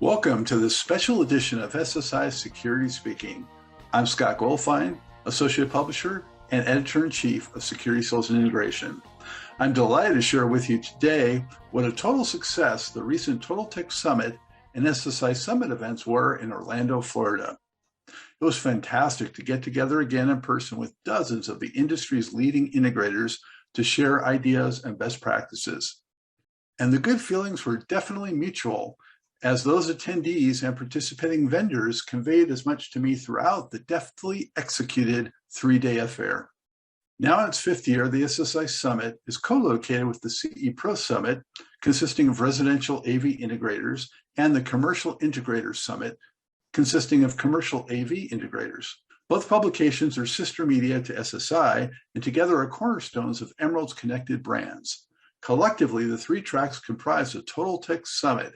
Welcome to this special edition of SSI Security Speaking. I'm Scott Goldfein, Associate Publisher and Editor-in-Chief of Security Sales and Integration. I'm delighted to share with you today what a total success the recent Total Tech Summit and SSI Summit events were in Orlando, Florida. It was fantastic to get together again in person with dozens of the industry's leading integrators to share ideas and best practices. And the good feelings were definitely mutual, as those attendees and participating vendors conveyed as much to me throughout the deftly executed three-day affair. Now in its fifth year, the SSI Summit is co-located with the CE Pro Summit, consisting of residential AV integrators, and the Commercial Integrators Summit, consisting of commercial AV integrators. Both publications are sister media to SSI, and together are cornerstones of Emerald's connected brands. Collectively, the three tracks comprise a Total Tech Summit,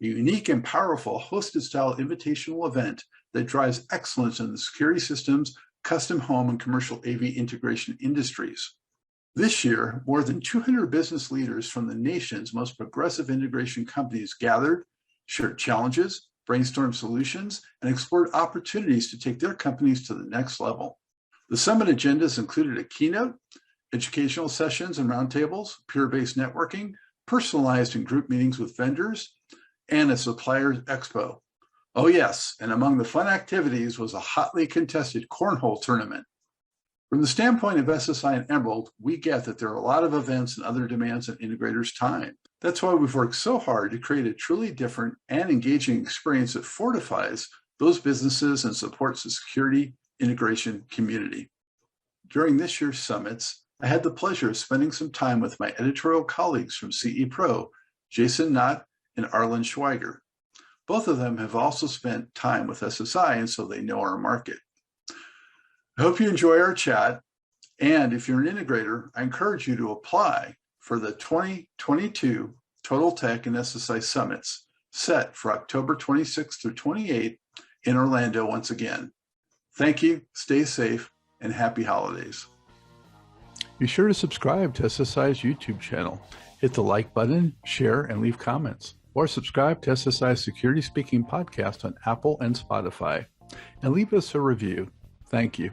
a unique and powerful hosted-style invitational event that drives excellence in the security systems, custom home, and commercial AV integration industries. This year, more than 200 business leaders from the nation's most progressive integration companies gathered, shared challenges, brainstormed solutions, and explored opportunities to take their companies to the next level. The summit agendas included a keynote, educational sessions and roundtables, peer-based networking, personalized and group meetings with vendors, and a suppliers expo. Oh yes, and among the fun activities was a hotly contested cornhole tournament. From the standpoint of SSI and Emerald, we get that there are a lot of events and other demands on integrators' time. That's why we've worked so hard to create a truly different and engaging experience that fortifies those businesses and supports the security integration community. During this year's summits, I had the pleasure of spending some time with my editorial colleagues from CE Pro, Jason Knott and Arlen Schweiger. Both of them have also spent time with SSI, and so they know our market. I hope you enjoy our chat, and if you're an integrator, I encourage you to apply for the 2022 Total Tech and SSI Summits set for October 26th through 28th in Orlando once again. Thank you, stay safe, and happy holidays. Be sure to subscribe to SSI's YouTube channel. Hit the like button, share, and leave comments. Or subscribe to SSI's Security Speaking podcast on Apple and Spotify. And leave us a review. Thank you.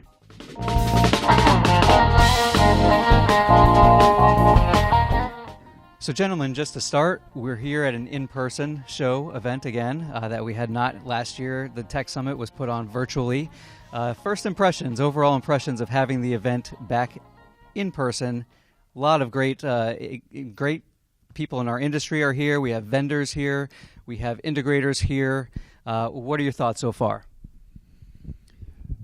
So gentlemen, just to start, we're here at an in-person show event again that we had not last year. The Tech Summit was put on virtually. First impressions, overall impressions of having the event back in person. A lot of great people in our industry are here. We have vendors here. We have integrators here. What are your thoughts so far?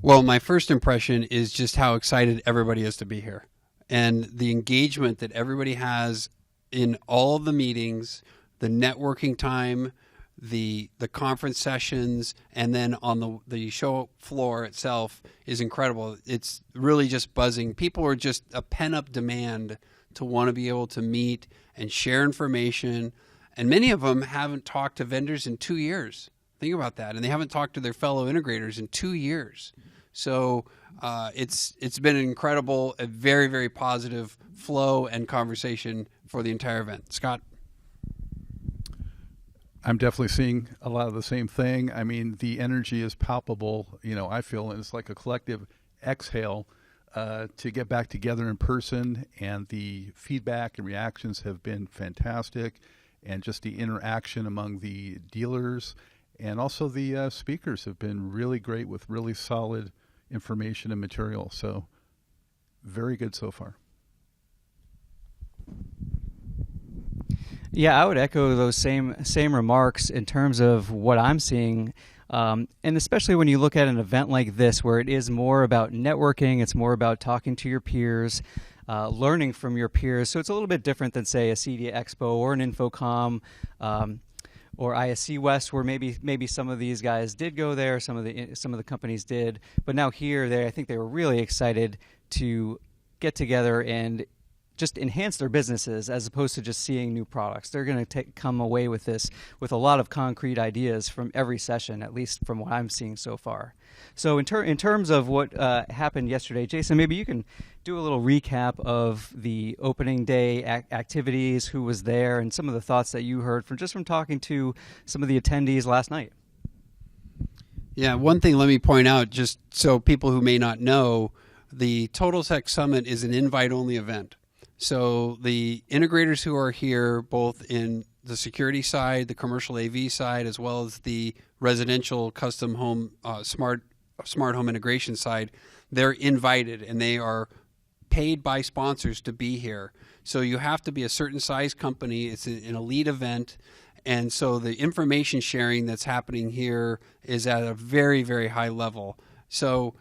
Well, my first impression is just how excited everybody is to be here, and the engagement that everybody has in all of the meetings, the networking time, the conference sessions, and then on the show floor itself is incredible. It's really just buzzing. People are just a pent-up demand to want to be able to meet and share information, and many of them haven't talked to vendors in 2 years. Think about that, and they haven't talked to their fellow integrators in 2 years. So it's been incredible, a very, very positive flow and conversation for the entire event. Scott? I'm definitely seeing a lot of the same thing. I mean, the energy is palpable, I feel, and it's like a collective exhale to get back together in person, and the feedback and reactions have been fantastic, and just the interaction among the dealers and also the speakers have been really great with really solid information and material. So very good so far. Yeah, I would echo those same remarks in terms of what I'm seeing. And especially when you look at an event like this, where it is more about networking, it's more about talking to your peers, learning from your peers. So it's a little bit different than, say, a CEDIA Expo or an Infocom or ISC West, where maybe some of these guys did go there, some of the companies did. But now here, I think they were really excited to get together and just enhance their businesses as opposed to just seeing new products. They're going to come away with this with a lot of concrete ideas from every session, at least from what I'm seeing so far. So in terms of what happened yesterday, Jason, maybe you can do a little recap of the opening day activities, who was there, and some of the thoughts that you heard from talking to some of the attendees last night. Yeah, one thing let me point out, just so people who may not know, the Total Tech Summit is an invite-only event. So the integrators who are here, both in the security side, the commercial AV side, as well as the residential custom home smart home integration side, they're invited and they are paid by sponsors to be here. So you have to be a certain size company. It's an elite event. And so the information sharing that's happening here is at a very, very high level. So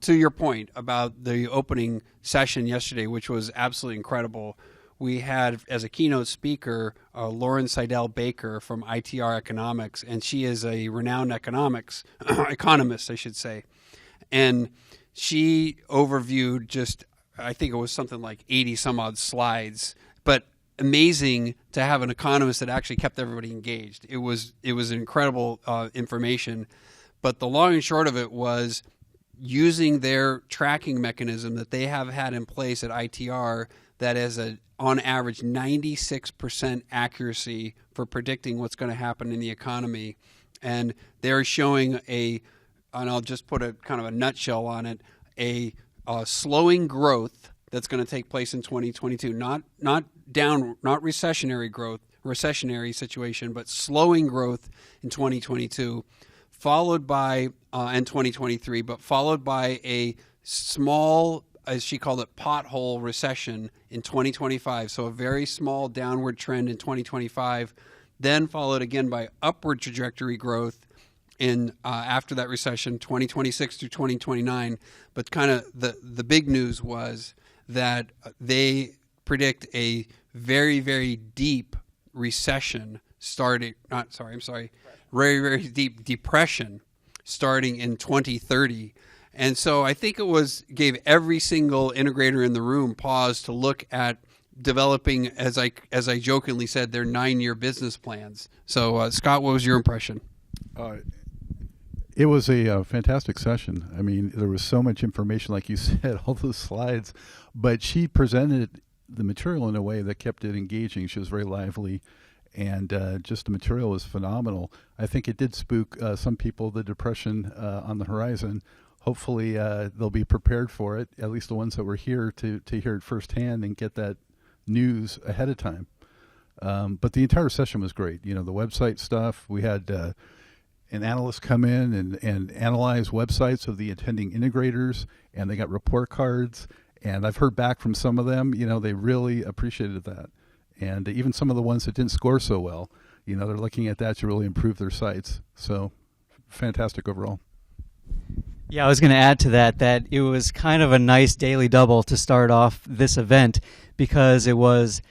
to your point about the opening session yesterday, which was absolutely incredible, we had as a keynote speaker Lauren Seidel Baker from ITR Economics, and she is a renowned economist, I should say. And she overviewed just, I think it was something like 80 some odd slides, but amazing to have an economist that actually kept everybody engaged. It was incredible information. But the long and short of it was using their tracking mechanism that they have had in place at ITR that has on average 96% accuracy for predicting what's going to happen in the economy. And they're showing and I'll just put a kind of a nutshell on it, a slowing growth that's going to take place in 2022. Not recessionary situation, but slowing growth in 2022. Followed by, and 2023, but followed by a small, as she called it, pothole recession in 2025. So a very small downward trend in 2025, then followed again by upward trajectory growth in after that recession, 2026 through 2029. But kind of the big news was that they predict a very, very deep recession very, very deep depression starting in 2030. And so I think gave every single integrator in the room pause to look at developing, as I jokingly said, their 9-year business plans. So Scott, what was your impression? It was a fantastic session. I mean, there was so much information, like you said, all those slides, but she presented the material in a way that kept it engaging. She was very lively. And just the material was phenomenal. I think it did spook some people, the depression on the horizon. Hopefully they'll be prepared for it, at least the ones that were here to hear it firsthand and get that news ahead of time. But the entire session was great. You know, the website stuff, we had an analyst come in and analyze websites of the attending integrators, and they got report cards. And I've heard back from some of them, you know, they really appreciated that. And even some of the ones that didn't score so well, you know, they're looking at that to really improve their sites. So fantastic overall. Yeah, I was going to add to that it was kind of a nice daily double to start off this event, because it was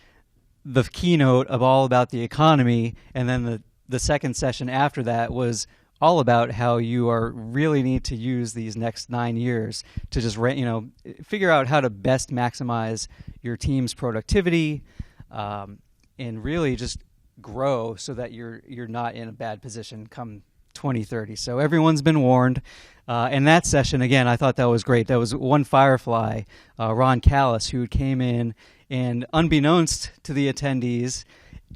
the keynote of all about the economy, and then the second session after that was all about how you really need to use these next 9 years to just figure out how to best maximize your team's productivity, and really just grow so that you're not in a bad position come 2030. So everyone's been warned. And that session, again, I thought that was great. That was one firefly, Ron Callis, who came in, and unbeknownst to the attendees,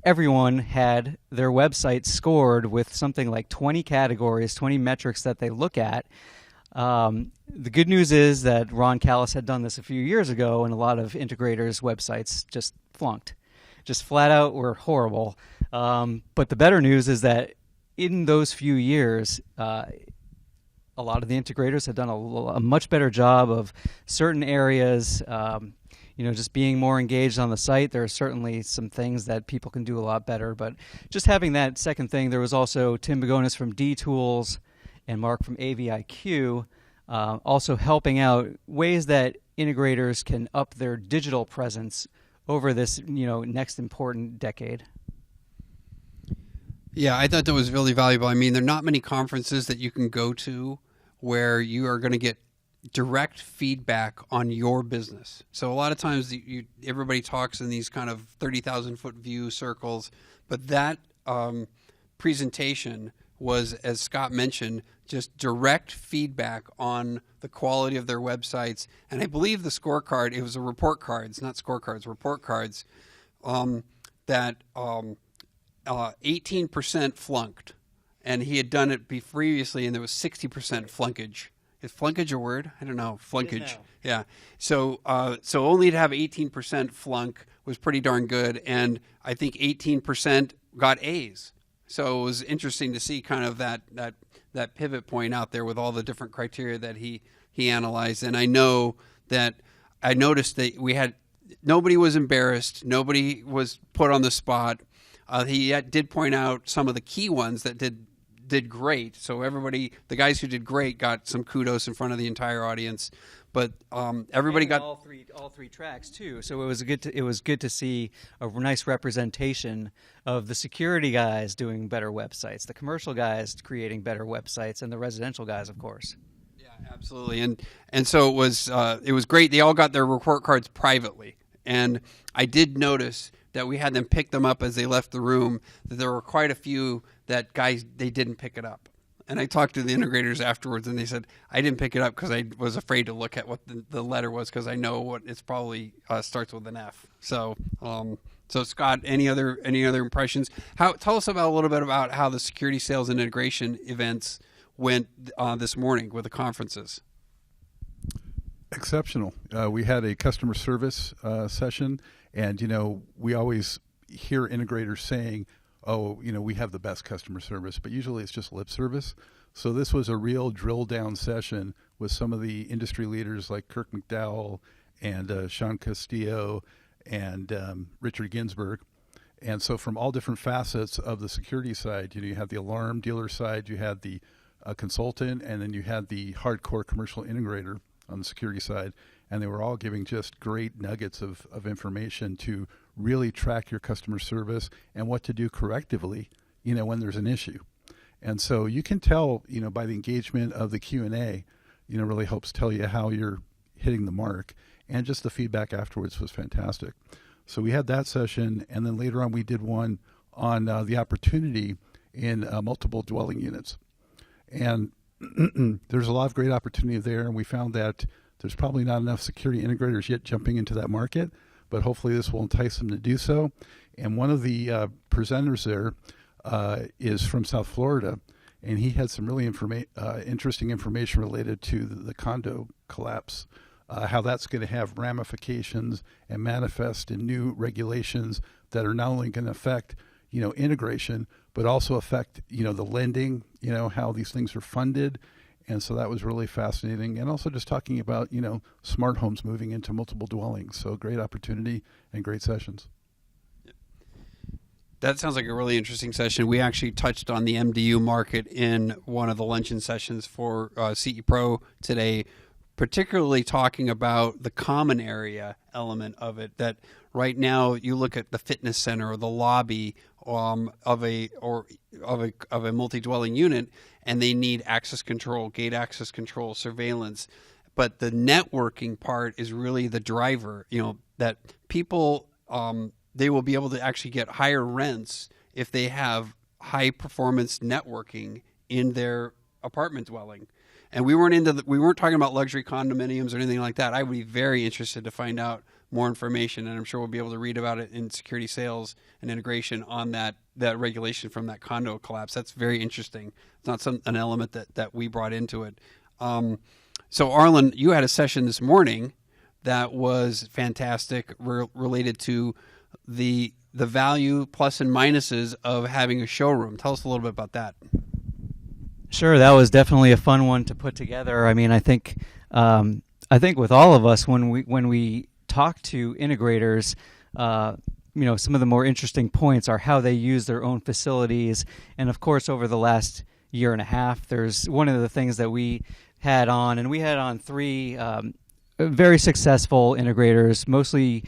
everyone had their website scored with something like 20 categories, 20 metrics that they look at. The good news is that Ron Callis had done this a few years ago, and a lot of integrators' websites just flunked. Just flat out were horrible. But the better news is that in those few years, a lot of the integrators have done a much better job of certain areas, just being more engaged on the site. There are certainly some things that people can do a lot better. But just having that second thing, there was also Tim Begonis from D-Tools and Mark from AVIQ also helping out ways that integrators can up their digital presence over this, next important decade. Yeah, I thought that was really valuable. I mean, there are not many conferences that you can go to where you are going to get direct feedback on your business. So a lot of times everybody talks in these kind of 30,000-foot view circles, but that presentation was, as Scott mentioned, just direct feedback on the quality of their websites. And I believe the scorecard, it was a report cards, not scorecards, report cards, that 18% flunked. And he had done it previously, and there was 60% flunkage. Is flunkage a word? I don't know. Flunkage. Yeah. So only to have 18% flunk was pretty darn good, and I think 18% got A's. So it was interesting to see kind of that pivot point out there with all the different criteria that he analyzed. And I noticed that nobody was embarrassed, nobody was put on the spot. He did point out some of the key ones that did great. So everybody, the guys who did great, got some kudos in front of the entire audience. But everybody got all three tracks too. So it was good to see a nice representation of the security guys doing better websites, the commercial guys creating better websites, and the residential guys, of course. Yeah, absolutely. And so it was great. They all got their report cards privately, and I did notice that we had them pick them up as they left the room, that there were quite a few that guys, they didn't pick it up. And I talked to the integrators afterwards, and they said, I didn't pick it up because I was afraid to look at what the letter was, because I know what it's probably starts with an F. So Scott, any other impressions? Tell us a little bit about how the security sales and integration events went this morning with the conferences. Exceptional. We had a customer service session. And, we always hear integrators saying, we have the best customer service, but usually it's just lip service. So this was a real drill down session with some of the industry leaders like Kirk McDowell and Sean Castillo and Richard Ginsburg. And so from all different facets of the security side, you had the alarm dealer side, you had the consultant, and then you had the hardcore commercial integrator on the security side. And they were all giving just great nuggets of information to really track your customer service and what to do correctively, when there's an issue. And so you can tell, by the engagement of the Q&A, really helps tell you how you're hitting the mark. And just the feedback afterwards was fantastic. So we had that session, and then later on we did one on the opportunity in multiple dwelling units. And there's a lot of great opportunity there, and we found that there's probably not enough security integrators yet jumping into that market, but hopefully this will entice them to do so. And one of the presenters there is from South Florida, and he had some really interesting information related to the condo collapse, how that's going to have ramifications and manifest in new regulations that are not only going to affect, integration, but also affect, the lending, how these things are funded. And so that was really fascinating. And also just talking about, smart homes moving into multiple dwellings. So great opportunity and great sessions. That sounds like a really interesting session. We actually touched on the MDU market in one of the luncheon sessions for CE Pro today, particularly talking about the common area element of it, that right now you look at the fitness center or the lobby of a multi-dwelling unit, and they need access control, gate access control, surveillance. But the networking part is really the driver, that people, they will be able to actually get higher rents if they have high performance networking in their apartment dwelling. And we weren't talking about luxury condominiums or anything like that. I would be very interested to find out more information, and I'm sure we'll be able to read about it in security sales and integration on that regulation from that condo collapse. That's very interesting. It's not an element that we brought into it. So Arlen, you had a session this morning that was fantastic, related to the value plus and minuses of having a showroom. Tell us a little bit about that. Sure, that was definitely a fun one to put together. I mean, I think with all of us, when we talk to integrators, some of the more interesting points are how they use their own facilities. And of course, over the last year and a half, there's one of the things that we had on three very successful integrators, mostly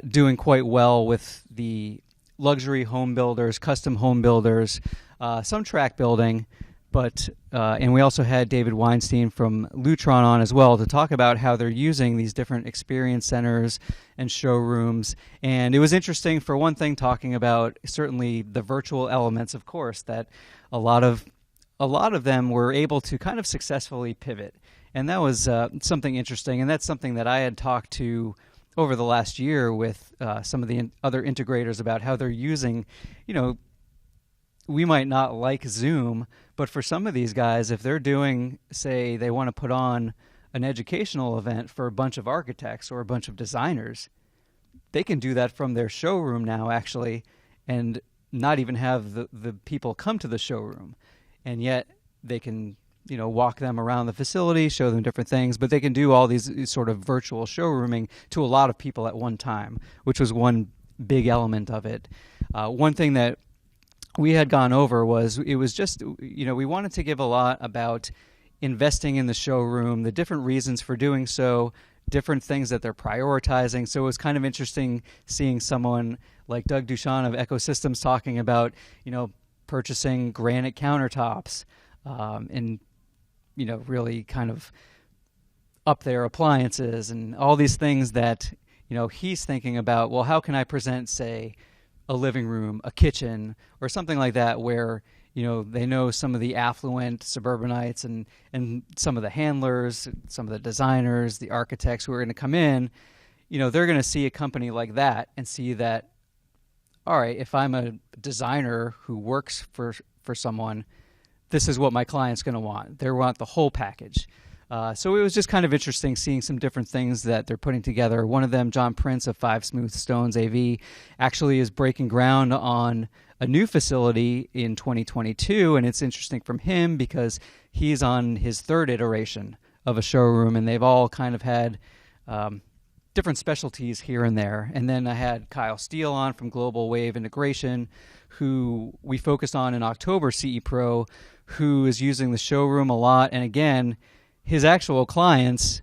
doing quite well with the luxury home builders, custom home builders, some track building, But and we also had David Weinstein from Lutron on as well to talk about how they're using these different experience centers and showrooms. And it was interesting, for one thing, talking about certainly the virtual elements, of course, that a lot of them were able to kind of successfully pivot. And that was something interesting. And that's something that I had talked to over the last year with some of the other integrators about how they're using, we might not like Zoom, but for some of these guys, if they're doing, say, they want to put on an educational event for a bunch of architects or a bunch of designers, they can do that from their showroom now, actually, and not even have the people come to the showroom. And yet they can, walk them around the facility, show them different things, but they can do all these sort of virtual showrooming to a lot of people at one time, which was one big element of it. One thing that we had gone over was, it was just, we wanted to give a lot about investing in the showroom, the different reasons for doing so, different things that they're prioritizing. So it was kind of interesting seeing someone like Doug Duchamp of Ecosystems talking about, purchasing granite countertops and, really kind of up their appliances and all these things that, he's thinking about, well, how can I present, say, a living room, a kitchen, or something like that where, they know some of the affluent suburbanites and some of the handlers, some of the designers, the architects who are going to come in, they're going to see a company like that and see that, all right, if I'm a designer who works for someone, this is what my client's going to want. They want the whole package. So it was just kind of interesting seeing some different things that they're putting together. One of them, John Prince of 5 Smooth Stones AV, actually is breaking ground on a new facility in 2022, and it's interesting from him because he's on his 3rd iteration of a showroom, and they've all kind of had different specialties here and there. And then I had Kyle Steele on from Global Wave Integration, who we focused on in October, CE Pro, who is using the showroom a lot. And again, his actual clients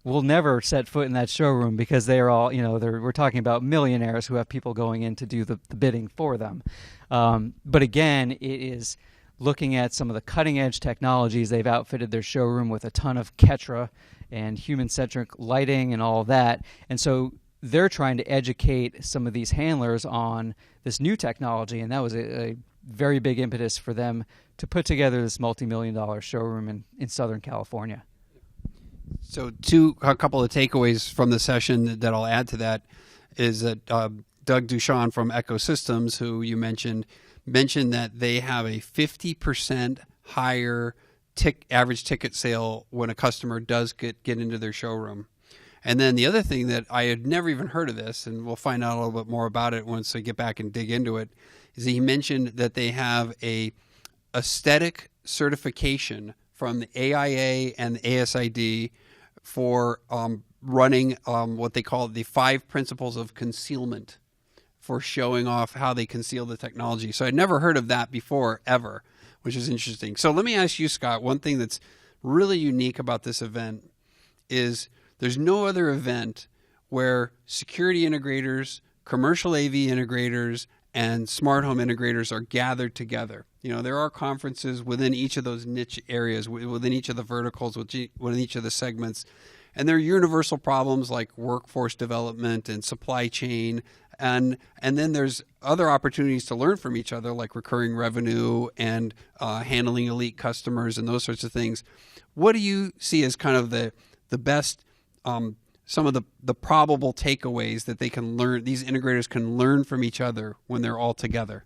will never set foot in that showroom because they are all, we're talking about millionaires who have people going in to do the bidding for them. But again, it is looking at some of the cutting edge technologies. They've outfitted their showroom with a ton of Ketra and human-centric lighting and all of that. And so they're trying to educate some of these handlers on this new technology, and that was a very big impetus for them to put together this multi-million-dollar showroom in Southern California. So a couple of takeaways from the session that I'll add to that is that Doug Duchamp from Ecosystems, who you mentioned that they have a 50% higher average ticket sale when a customer does get into their showroom. And then the other thing that I had never even heard of this, and we'll find out a little bit more about it once we get back and dig into it, is that he mentioned that they have a aesthetic certification from the AIA and the ASID for running what they call the 5 principles of concealment, for showing off how they conceal the technology. So I'd never heard of that before, ever, which is interesting. So let me ask you, Scott, one thing that's really unique about this event is there's no other event where security integrators, commercial AV integrators, and smart home integrators are gathered together. There are conferences within each of those niche areas, within each of the verticals, within each of the segments. And there are universal problems like workforce development and supply chain. And then there's other opportunities to learn from each other, like recurring revenue and handling elite customers and those sorts of things. What do you see as kind of the best, some of the probable takeaways that they can learn, these integrators can learn from each other when they're all together?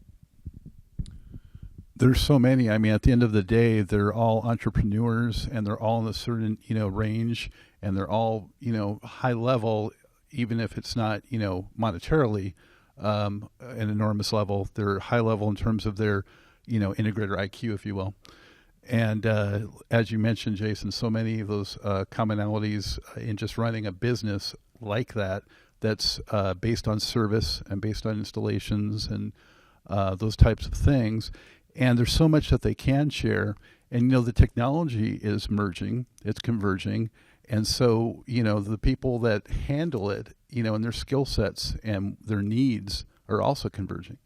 There's so many. I mean, at the end of the day, they're all entrepreneurs, and they're all in a certain, range, and they're all, high level, even if it's not, monetarily an enormous level. They're high level in terms of their, integrator IQ, if you will. And as you mentioned, Jason, so many of those commonalities in just running a business like that's based on service and based on installations and those types of things. And there's so much that they can share. And, the technology is merging, it's converging. And so, the people that handle it, and their skill sets and their needs are also converging.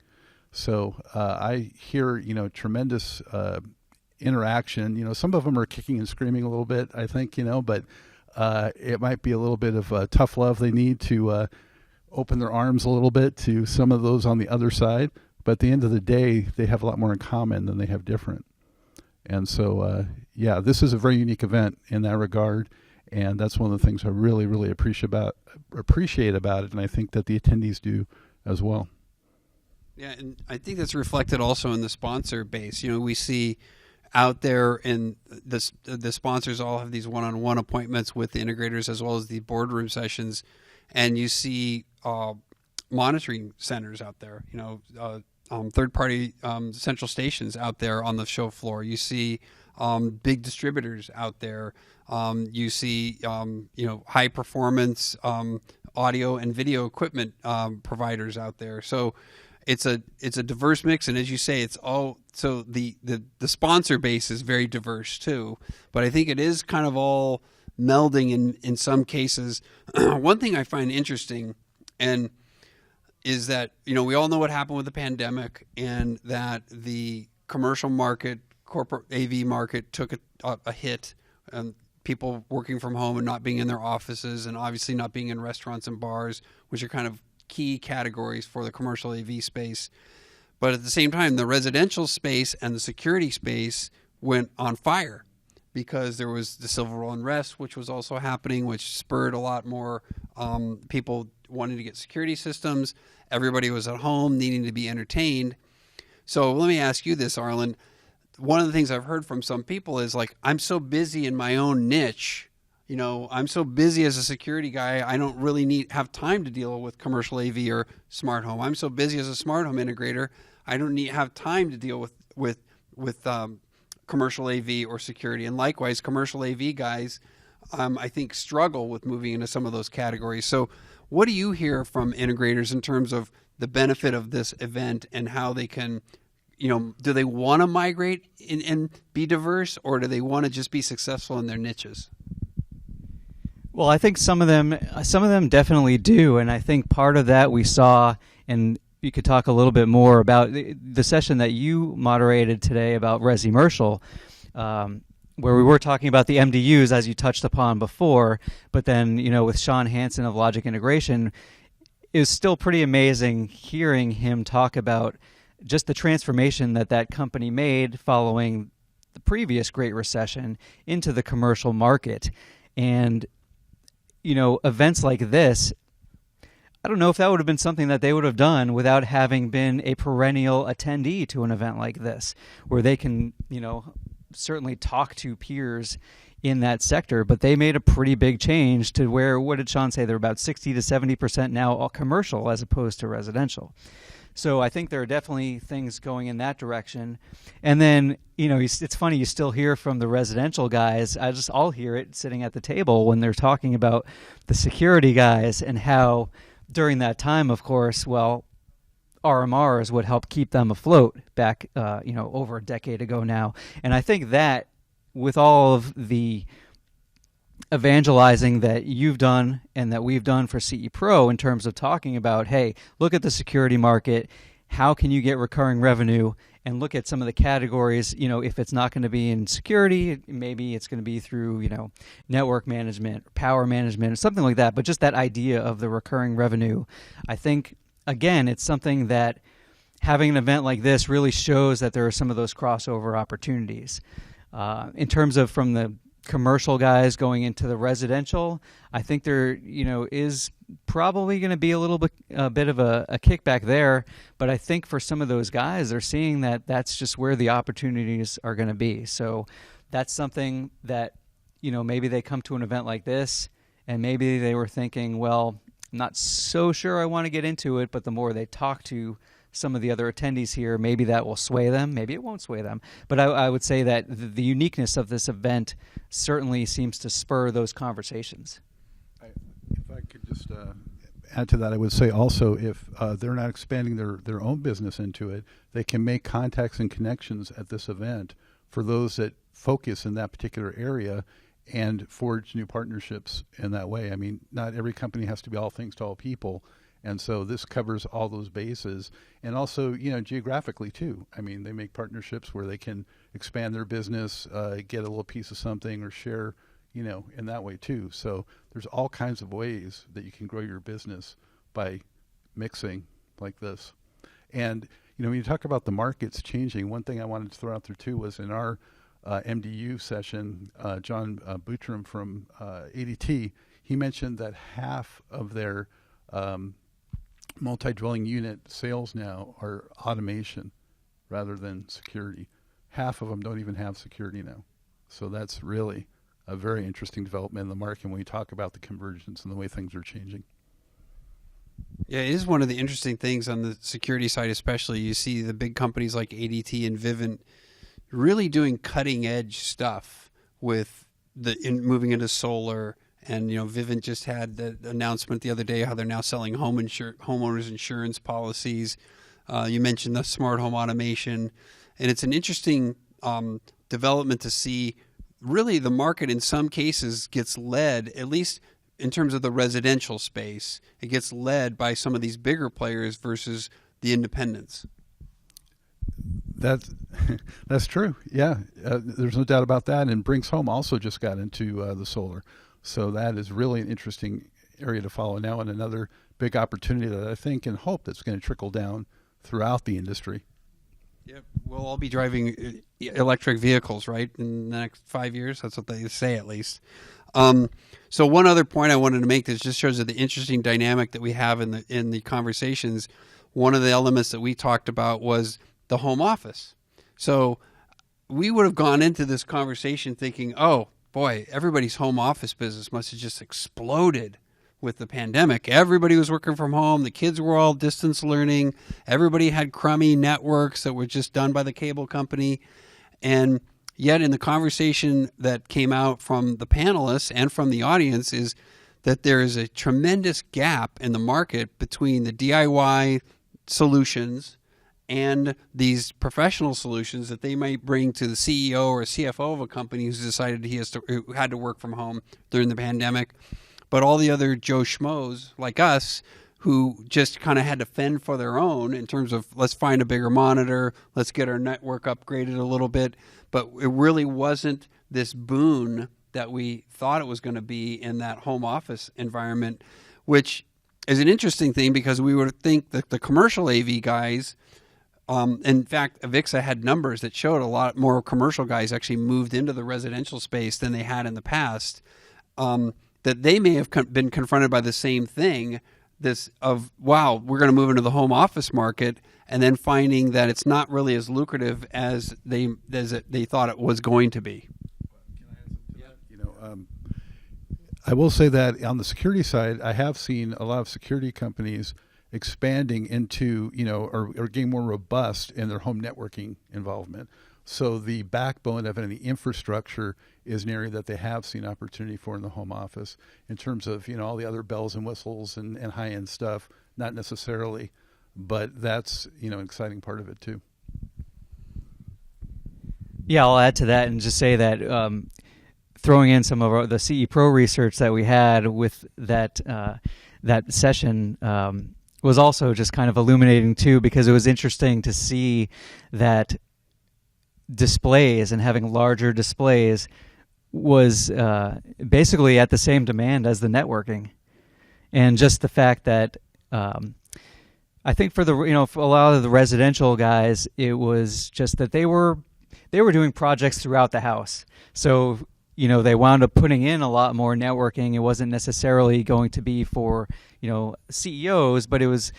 So I hear, tremendous interaction. You know, some of them are kicking and screaming a little bit, I think, you know, but it might be a little bit of tough love they need to open their arms a little bit to some of those on the other side. But at the end of the day, they have a lot more in common than they have different. And so, yeah, this is a very unique event in that regard. And that's one of the things I really, really appreciate about it. And I think that the attendees do as well. Yeah, and I think that's reflected also in the sponsor base. You know, we see out there, and the sponsors all have these one-on-one appointments with the integrators as well as the boardroom sessions, and you see monitoring centers out there. You know, third-party central stations out there on the show floor. You see big distributors out there. You see, you know, high-performance audio and video equipment providers out there. So it's a diverse mix, and as you say, it's all so the sponsor base is very diverse too. But I think it is kind of all melding in some cases. One thing I find interesting and is that, you know, we all know what happened with the pandemic, and that the commercial market, corporate AV market took a hit, and people working from home and not being in their offices, and obviously not being in restaurants and bars, which are kind of key categories for the commercial AV space. But at the same time, the residential space and the security space went on fire because there was the civil unrest, which was also happening, which spurred a lot more people wanting to get security systems. Everybody was at home needing to be entertained. So let me ask you this, Arlen. One of the things I've heard from some people is like, I'm so busy in my own niche. You know, I'm so busy as a security guy, I don't really have time to deal with commercial AV or smart home. I'm so busy as a smart home integrator, I don't have time to deal with commercial AV or security. And likewise, commercial AV guys, I think, struggle with moving into some of those categories. So what do you hear from integrators in terms of the benefit of this event and how they can, you know, do they want to migrate and be diverse, or do they want to just be successful in their niches? Well, I think some of them definitely do, and I think part of that we saw, and you could talk a little bit more about the session that you moderated today about Resi-Mercial, where we were talking about the MDUs as you touched upon before, but then, you know, with Sean Hansen of Logic Integration, it was still pretty amazing hearing him talk about just the transformation that company made following the previous Great Recession into the commercial market. And you know, events like this, I don't know if that would have been something that they would have done without having been a perennial attendee to an event like this, where they can, you know, certainly talk to peers in that sector. But they made a pretty big change to where, what did Sean say? They're about 60 to 70% now all commercial as opposed to residential. So I think there are definitely things going in that direction. And then, you know, it's funny, you still hear from the residential guys. I'll hear it sitting at the table when they're talking about the security guys and how during that time, of course, well, RMRs would help keep them afloat back, you know, over a decade ago now. And I think that with all of the evangelizing that you've done and that we've done for CE Pro in terms of talking about, hey, look at the security market, how can you get recurring revenue, and look at some of the categories, you know, if it's not going to be in security, maybe it's going to be through, you know, network management, power management, or something like that. But just that idea of the recurring revenue, I think, again, it's something that having an event like this really shows that there are some of those crossover opportunities. In terms of from the commercial guys going into the residential, I think there, you know, is probably going to be a bit of a kickback there. But I think for some of those guys, they're seeing that that's just where the opportunities are going to be. So that's something that, you know, maybe they come to an event like this and maybe they were thinking, well, I'm not so sure I want to get into it, but the more they talk to some of the other attendees here, maybe that will sway them, maybe it won't sway them. But I would say that the uniqueness of this event certainly seems to spur those conversations. If I could just add to that, I would say also if they're not expanding their own business into it, they can make contacts and connections at this event for those that focus in that particular area and forge new partnerships in that way. I mean, not every company has to be all things to all people. And so this covers all those bases, and also, geographically too. I mean, they make partnerships where they can expand their business, get a little piece of something, or share, in that way too. So there's all kinds of ways that you can grow your business by mixing like this. And, when you talk about the markets changing, one thing I wanted to throw out there too was in our MDU session, John Boutram from ADT, he mentioned that half of their multi-dwelling unit sales now are automation rather than security. Half of them don't even have security now. So that's really a very interesting development in the market when we talk about the convergence and the way things are changing. Yeah, it is one of the interesting things on the security side, especially. You see the big companies like ADT and Vivint really doing cutting edge stuff with moving into solar. And, Vivint just had the announcement the other day how they're now selling homeowners insurance policies. You mentioned the smart home automation. And it's an interesting development to see. Really, the market in some cases gets led, at least in terms of the residential space, it gets led by some of these bigger players versus the independents. That's true. Yeah, there's no doubt about that. And Brinks Home also just got into the solar. So that is really an interesting area to follow now, and another big opportunity that I think and hope that's going to trickle down throughout the industry. Yep. We'll all be driving electric vehicles, right, in the next 5 years? That's what they say, at least. So one other point I wanted to make that just shows the interesting dynamic that we have in the conversations. One of the elements that we talked about was the home office. So we would have gone into this conversation thinking, oh, boy, everybody's home office business must have just exploded with the pandemic. Everybody was working from home. The kids were all distance learning. Everybody had crummy networks that were just done by the cable company. And yet in the conversation that came out from the panelists and from the audience is that there is a tremendous gap in the market between the DIY solutions and these professional solutions that they might bring to the CEO or CFO of a company who's decided who had to work from home during the pandemic. But all the other Joe Schmoes like us who just kind of had to fend for their own in terms of let's find a bigger monitor, let's get our network upgraded a little bit. But it really wasn't this boon that we thought it was going to be in that home office environment, which is an interesting thing because we would think that the commercial AV guys, in fact, Avixa had numbers that showed a lot more commercial guys actually moved into the residential space than they had in the past, that they may have been confronted by the same thing, this of, wow, we're going to move into the home office market, and then finding that it's not really as lucrative as they thought it was going to be. I will say that on the security side, I have seen a lot of security companies expanding into, or getting more robust in their home networking involvement. So the backbone of any infrastructure is an area that they have seen opportunity for in the home office in terms of, all the other bells and whistles and high-end stuff, not necessarily, but that's, an exciting part of it too. Yeah, I'll add to that and just say that throwing in some of the CE Pro research that we had with that session was also just kind of illuminating too, because it was interesting to see that displays and having larger displays was basically at the same demand as the networking. And just the fact that I think for for a lot of the residential guys, it was just that they were doing projects throughout the house. So they wound up putting in a lot more networking. It wasn't necessarily going to be for, CEOs, but it was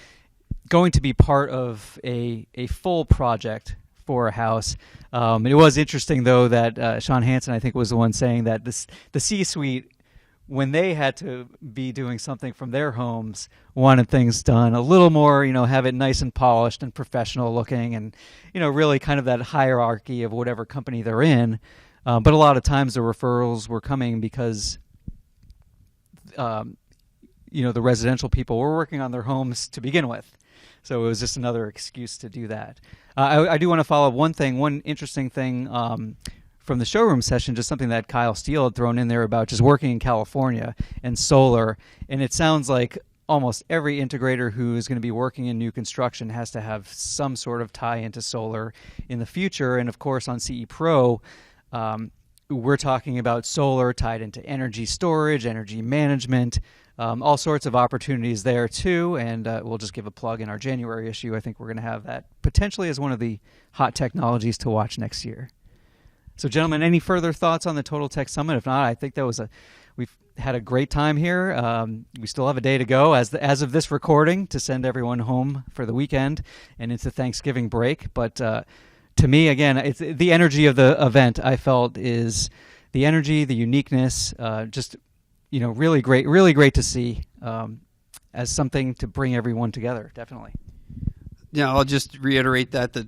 going to be part of a full project for a house. It was interesting, though, that Sean Hansen, I think, was the one saying that the C-suite, when they had to be doing something from their homes, wanted things done a little more, have it nice and polished and professional looking and, really kind of that hierarchy of whatever company they're in. But a lot of times the referrals were coming because, the residential people were working on their homes to begin with. So it was just another excuse to do that. I do want to follow up one interesting thing from the showroom session, just something that Kyle Steele had thrown in there about just working in California and solar. And it sounds like almost every integrator who is going to be working in new construction has to have some sort of tie into solar in the future. And of course, on CE Pro, we're talking about solar tied into energy storage, energy management, all sorts of opportunities there too. And we'll just give a plug in our January issue. I think we're going to have that potentially as one of the hot technologies to watch next year. So, gentlemen, any further thoughts on the Total Tech Summit? If not, I think we've had a great time here. We still have a day to go as of this recording to send everyone home for the weekend and into Thanksgiving break. But to me, again, it's the energy of the event. I felt is the energy, the uniqueness, just really great to see as something to bring everyone together. Definitely. Yeah, I'll just reiterate that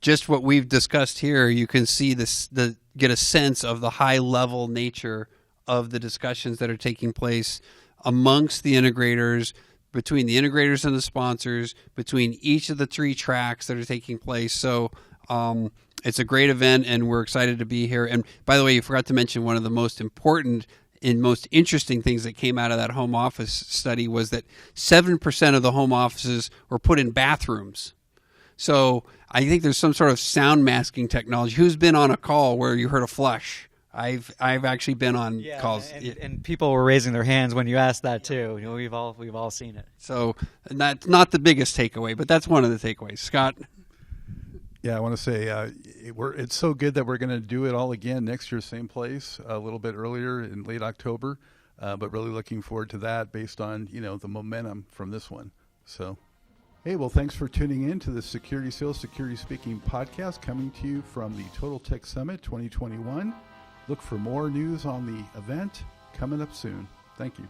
just what we've discussed here, you can see get a sense of the high level nature of the discussions that are taking place amongst the integrators, between the integrators and the sponsors, between each of the 3 tracks that are taking place. So it's a great event, and we're excited to be here. And by the way, you forgot to mention one of the most important and most interesting things that came out of that home office study was that 7% of the home offices were put in bathrooms. So I think there's some sort of sound masking technology. Who's been on a call where you heard a flush? I've actually been on calls, and people were raising their hands when you asked that too. We've all seen it. So that's not the biggest takeaway, but that's one of the takeaways. Scott. Yeah, I want to say it's so good that we're going to do it all again next year, same place, a little bit earlier in late October, but really looking forward to that based on the momentum from this one. So. Hey, well, thanks for tuning in to the Security Sales, Security Speaking podcast coming to you from the Total Tech Summit 2021. Look for more news on the event coming up soon. Thank you.